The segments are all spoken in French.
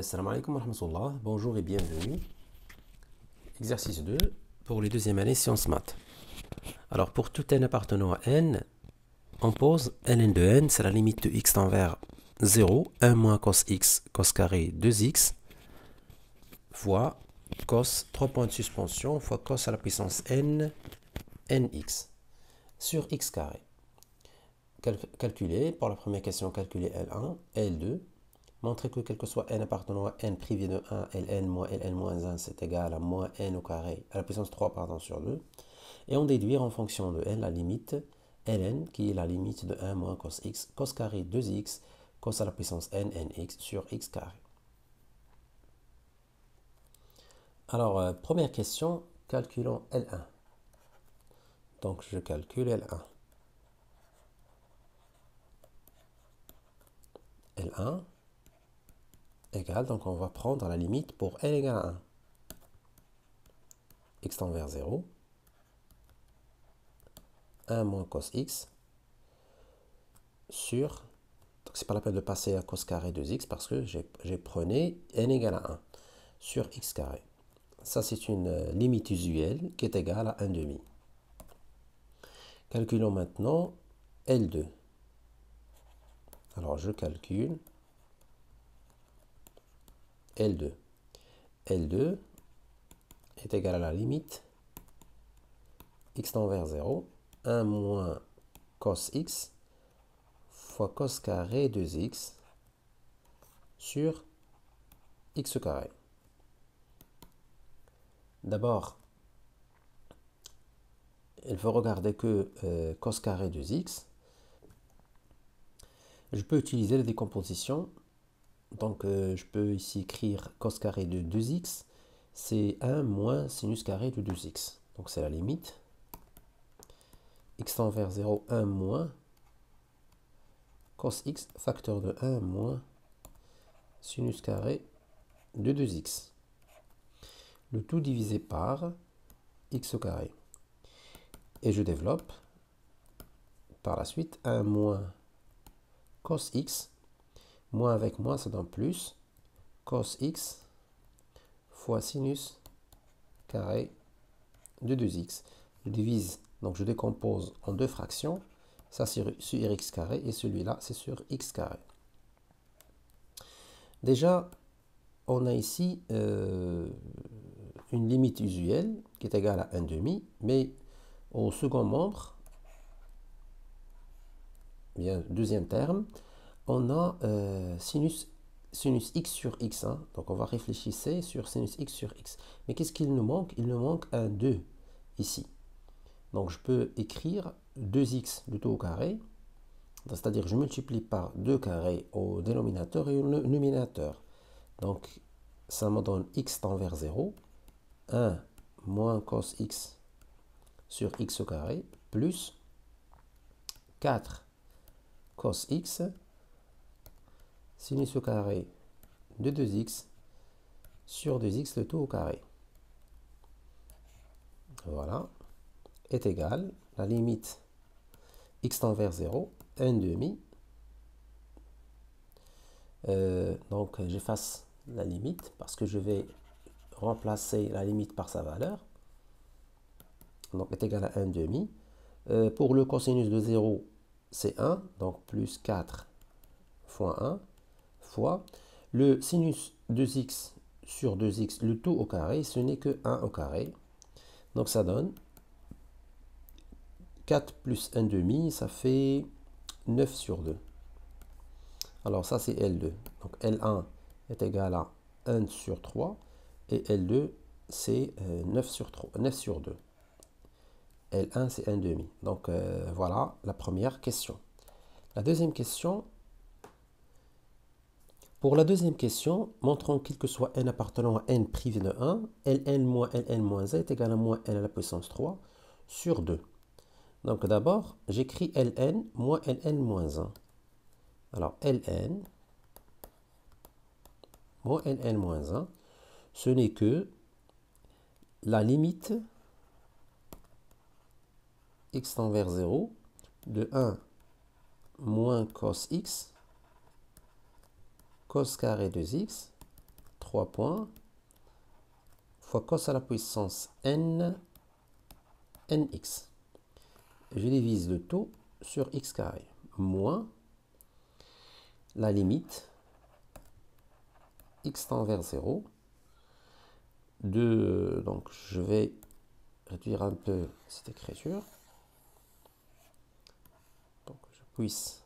Salam alaikum wa rahmatullah. Bonjour et bienvenue. Exercice 2 pour les deuxième année sciences maths. Alors pour tout n appartenant à n, on pose ln de n, c'est la limite de x tend vers 0, 1 moins cos x, cos carré 2x, fois cos, 3 points de suspension, fois cos à la puissance n, nx, sur x carré. Calculer, pour la première question, calculer L1, L2, montrer que quel que soit n appartenant à n privé de 1, Ln moins Ln moins 1, c'est égal à moins n au carré, à la puissance 3, pardon, sur 2. Et on déduire en fonction de n la limite Ln, qui est la limite de 1 moins cos x, cos carré 2x, cos à la puissance n, nx, sur x carré. Alors, première question, calculons L1. Donc, je calcule L1. L1 égale, donc on va prendre la limite pour n égale à 1. X tend vers 0. 1 moins cos x sur, donc c'est pas la peine de passer à cos carré 2x parce que j'ai prenais n égale à 1 sur x carré. Ça c'est une limite usuelle qui est égale à 1 demi. Calculons maintenant L2. Alors je calcule L2. L2 est égal à la limite x tend vers 0, 1 moins cos x fois cos carré 2x sur x carré. D'abord, il faut regarder que cos carré 2x, je peux utiliser la décomposition. Donc, je peux ici écrire cos carré de 2x, c'est 1 moins sinus carré de 2x. Donc, c'est la limite. X tend vers 0, 1 moins cos x, facteur de 1 moins sinus carré de 2x. Le tout divisé par x au carré. Et je développe par la suite 1 moins cos x, moins avec moins, ça donne plus, cos x fois sinus carré de 2x. Je divise, donc je décompose en deux fractions, ça c'est sur x carré et celui-là c'est sur x carré. Déjà, on a ici une limite usuelle qui est égale à 1 demi, mais au second membre, bien deuxième terme, on a sinus x sur x. Hein. Donc on va réfléchir sur sinus x sur x. Mais qu'est-ce qu'il nous manque? Il nous manque un 2 ici. Donc je peux écrire 2x le tout au carré. C'est-à-dire je multiplie par 2 carrés au dénominateur et au numérateur. Donc ça me donne x tend vers 0. 1 moins cos x sur x au carré plus 4 cos x sinus au carré de 2x sur 2x le tout au carré. Voilà, est égal, la limite x tend vers 0, 1 demi. Donc j'efface la limite parce que je vais remplacer la limite par sa valeur. Donc est égal à 1 demi. Pour le cosinus de 0, c'est 1, donc plus 4 fois 1, fois le sinus 2x sur 2x, le tout au carré, ce n'est que 1 au carré. Donc ça donne 4 plus 1 demi, ça fait 9 sur 2. Alors ça c'est L2. Donc L1 est égal à 1 sur 3 et L2 c'est 9 sur 3, 9 sur 2. L1 c'est 1 demi. Donc voilà la première question. La deuxième question. Pour la deuxième question, montrons quel que soit n appartenant à n privé de 1, Ln moins Ln moins 1 est égal à moins n à la puissance 3 sur 2. Donc d'abord, j'écris Ln moins Ln moins 1. Alors Ln moins Ln moins 1, ce n'est que la limite x tend vers 0 de 1 moins cos x cos carré 2x 3 points, fois cos à la puissance n, nx. Je divise le tout sur x carré, moins la limite x tend vers 0, donc je vais réduire un peu cette écriture, donc je puisse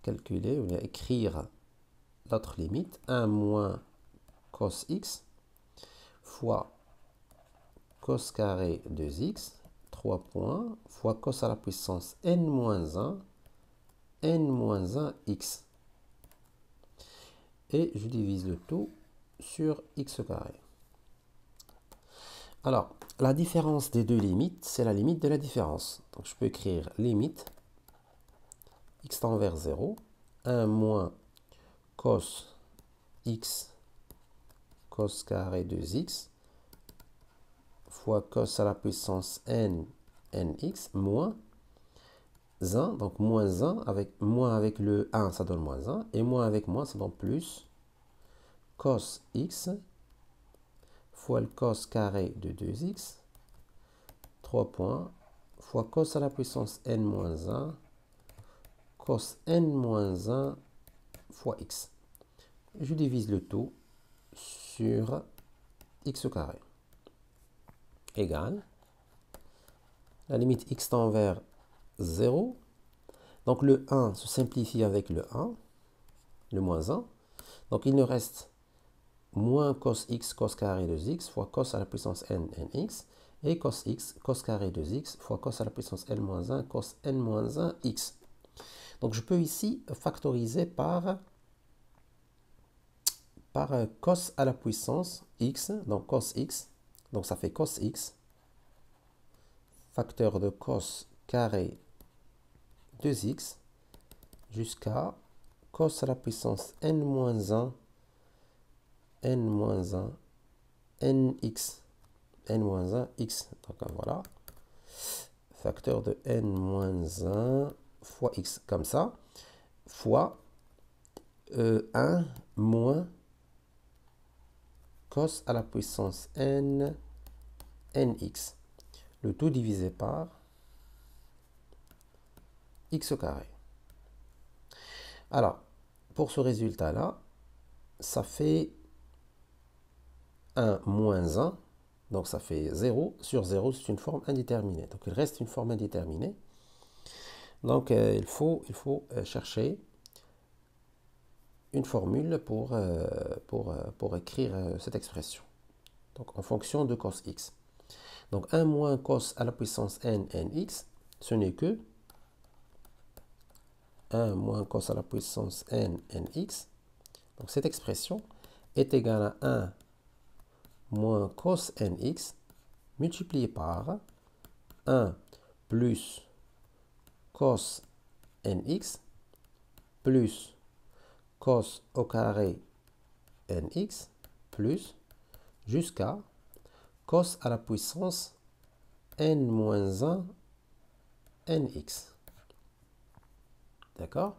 calculer, ou bien écrire l'autre limite, 1 moins cos x fois cos carré de x, 3 points, fois cos à la puissance n-1, n-1x. Et je divise le tout sur x carré. Alors, la différence des deux limites, c'est la limite de la différence. Donc, je peux écrire limite x tend vers 0, 1 moins cos x, cos carré de x, fois cos à la puissance n, nx, moins 1, donc moins 1, avec le 1, ça donne moins 1, et moins avec moins, ça donne plus cos x, fois le cos carré de 2x, 3 points, fois cos à la puissance n-1, cos n-1 fois x. Je divise le tout sur x carré, égale la limite x tend vers 0. Donc le 1 se simplifie avec le 1, le moins 1. Donc il nous reste moins cos x, cos carré de x, fois cos à la puissance n, nx, et cos x, cos carré de x, fois cos à la puissance n-1, cos n-1 x. Donc je peux ici factoriser par cos à la puissance x, donc cos x, donc ça fait cos x, facteur de cos carré 2x, jusqu'à cos à la puissance n-1, n-1, nx, n-1 x. Donc voilà, facteur de n-1 fois x, comme ça, fois 1 moins cos à la puissance n, nx. Le tout divisé par x carré. Alors, pour ce résultat-là, ça fait 1 moins 1, donc ça fait 0 sur 0, c'est une forme indéterminée. Donc il reste une forme indéterminée. Donc il faut chercher une formule pour écrire cette expression. Donc en fonction de cos x. Donc 1 moins cos à la puissance n, nx, ce n'est que 1 moins cos à la puissance n, nx. Donc cette expression est égale à 1 moins cos nx multiplié par 1 plus cos nx plus cos au carré nx plus jusqu'à cos à la puissance n-1 nx. D'accord?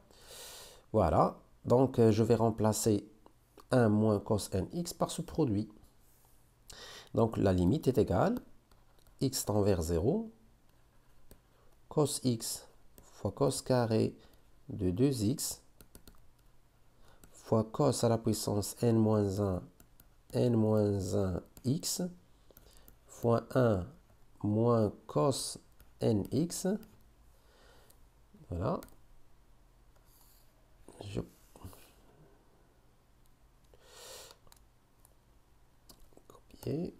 Voilà. Donc, je vais remplacer 1 moins cos nx par ce produit. Donc, la limite est égale x tend vers 0, cos x fois cos carré de 2x fois cos à la puissance n-1, n-1 x fois 1 moins cos nx. Voilà. Je copier,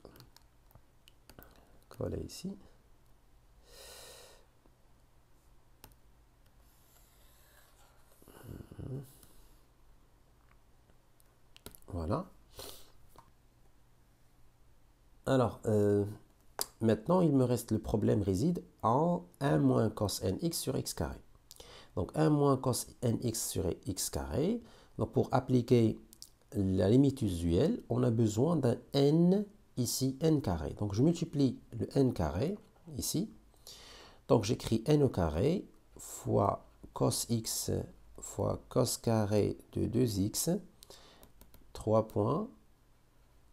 coller ici. Voilà. Alors, maintenant, il me reste le problème réside en 1 moins cos nx sur x carré. Donc, 1 moins cos nx sur x carré. Donc, pour appliquer la limite usuelle, on a besoin d'un n, ici, n carré. Donc, je multiplie le n carré, ici. Donc, j'écris n au carré fois cos x fois cos carré de 2x, 3 points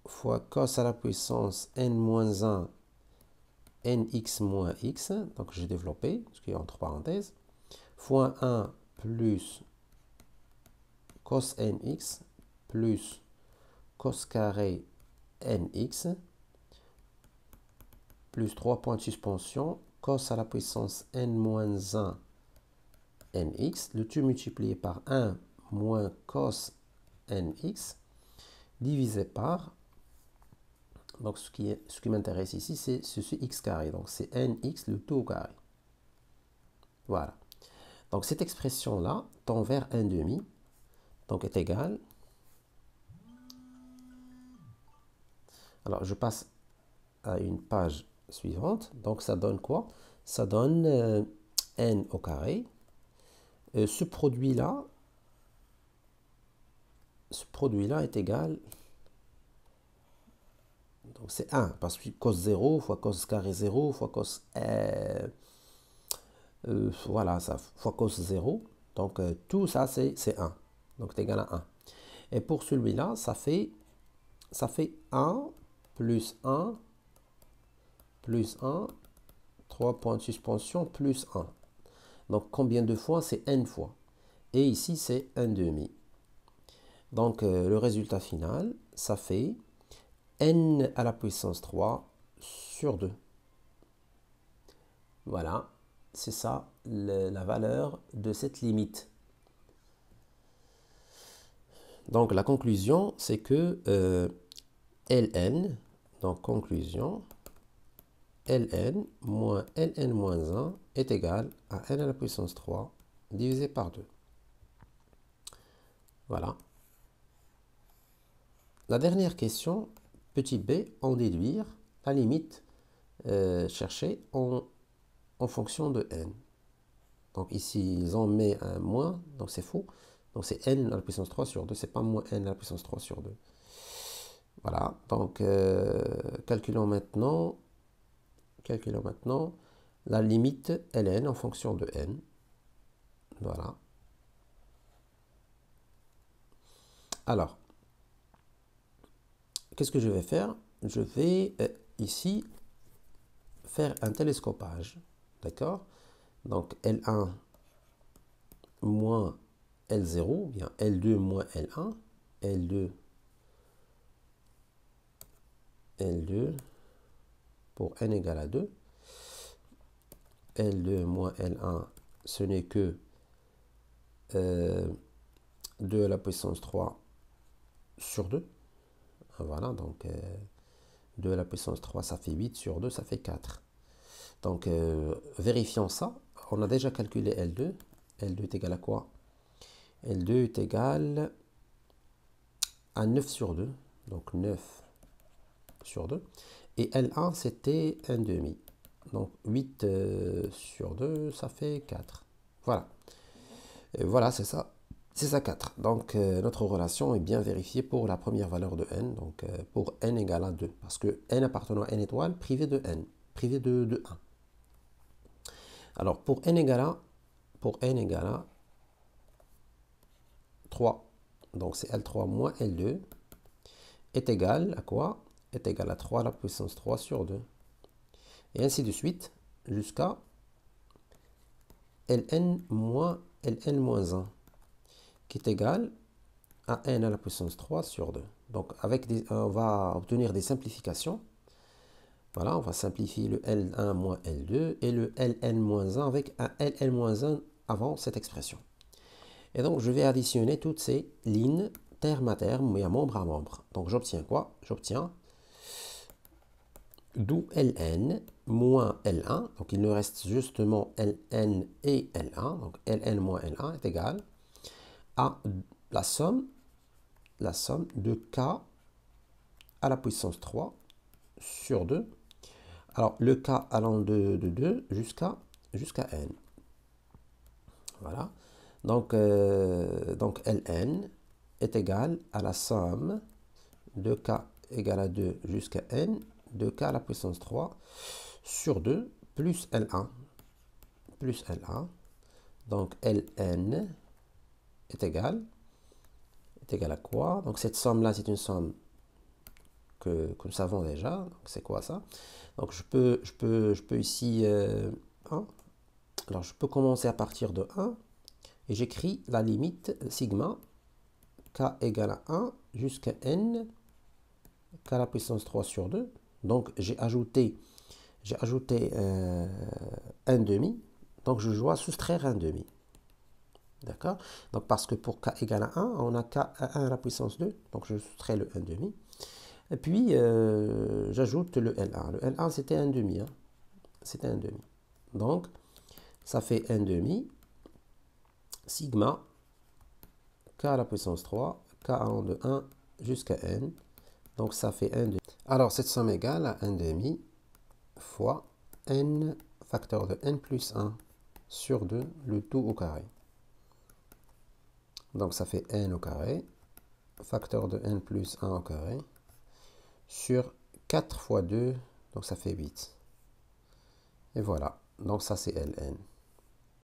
fois cos à la puissance n-1 nx moins x, donc j'ai développé, ce qui est entre parenthèses, fois 1 plus cos nx plus cos carré nx plus 3 points de suspension, cos à la puissance n-1 nx, le tout multiplié par 1 moins cos nx, divisé par, donc ce qui m'intéresse ici, c'est ceci x carré, donc c'est nx le tout au carré. Voilà. Donc cette expression-là tend vers 1/2, donc est égale. Alors je passe à une page suivante, donc ça donne quoi? Ça donne n au carré. Ce produit-là est égal, donc c'est 1, parce que cos 0 fois cos carré 0 fois cos, voilà, ça, fois cos 0, donc tout ça c'est 1, donc c'est égal à 1. Et pour celui-là, ça fait 1 plus 1 plus 1, 3 points de suspension plus 1. Donc combien de fois? C'est n fois. Et ici c'est 1/2. Donc le résultat final, ça fait n à la puissance 3 sur 2. Voilà, c'est ça la valeur de cette limite. Donc la conclusion, c'est que ln, donc conclusion, ln moins ln moins 1 est égal à n à la puissance 3 divisé par 2. Voilà. La dernière question, petit b, en déduire la limite cherchée en fonction de n. Donc ici, ils ont mis un moins, donc c'est faux. Donc c'est n à la puissance 3 sur 2, c'est pas moins n à la puissance 3 sur 2. Voilà, donc calculons maintenant la limite ln en fonction de n. Voilà. Alors, qu'est-ce que je vais faire? Je vais ici faire un télescopage. D'accord? Donc L1 moins L0, bien L2 moins L1, L2 pour n égale à 2. L2 moins L1, ce n'est que 2 à la puissance 3 sur 2. Voilà, donc 2 à la puissance 3, ça fait 8 sur 2, ça fait 4. Donc, vérifions ça. On a déjà calculé L2. L2 est égal à quoi? L2 est égal à 9 sur 2. Donc, 9 sur 2. Et L1, c'était 1/2. Donc, 8 sur 2, ça fait 4. Voilà. Et voilà, c'est ça. C'est ça 4. Donc, notre relation est bien vérifiée pour la première valeur de n. Donc, pour n égale à 2. Parce que n appartenant à n étoile, privé de n. Privé de 1. Alors, pour n égale à 3, donc c'est L3 moins L2, est égal à quoi? Est égal à 3 à la puissance 3 sur 2. Et ainsi de suite, jusqu'à Ln moins Ln moins 1, qui est égal à n à la puissance 3 sur 2. Donc, on va obtenir des simplifications. Voilà, on va simplifier le L1 moins L2 et le Ln moins 1 avec un Ln moins 1 avant cette expression. Et donc, je vais additionner toutes ces lignes terme à terme et à membre à membre. Donc, j'obtiens quoi? J'obtiens d'où Ln moins L1. Donc, il nous reste justement Ln et L1. Donc, Ln moins L1 est égal à la somme de k à la puissance 3 sur 2. Alors, le k allant de 2 jusqu'à n. Voilà. Donc Ln est égal à la somme de k égale à 2 jusqu'à n de k à la puissance 3 sur 2 plus L1. Donc Ln est égal est égal à quoi? Donc cette somme-là, c'est une somme que nous savons déjà. C'est quoi ça? Donc je peux ici... 1. Alors je peux commencer à partir de 1 et j'écris la limite sigma k égale à 1 jusqu'à n k à la puissance 3 sur 2. Donc j'ai ajouté 1 demi. Donc je dois soustraire 1 demi. D'accord? Donc parce que pour k égale à 1, on a k à 1 à la puissance 2. Donc je soustrais le 1 demi. Et puis j'ajoute le L1. Le L1 c'était 1 demi. Hein. C'était 1 demi. Donc ça fait 1 demi sigma k à la puissance 3, k en de 1 jusqu'à n. Donc ça fait 1 demi. Alors cette somme égale à 1 demi fois n facteur de n plus 1 sur 2, le tout au carré. Donc ça fait n au carré, facteur de n plus 1 au carré, sur 4 fois 2, donc ça fait 8. Et voilà, donc ça c'est Ln.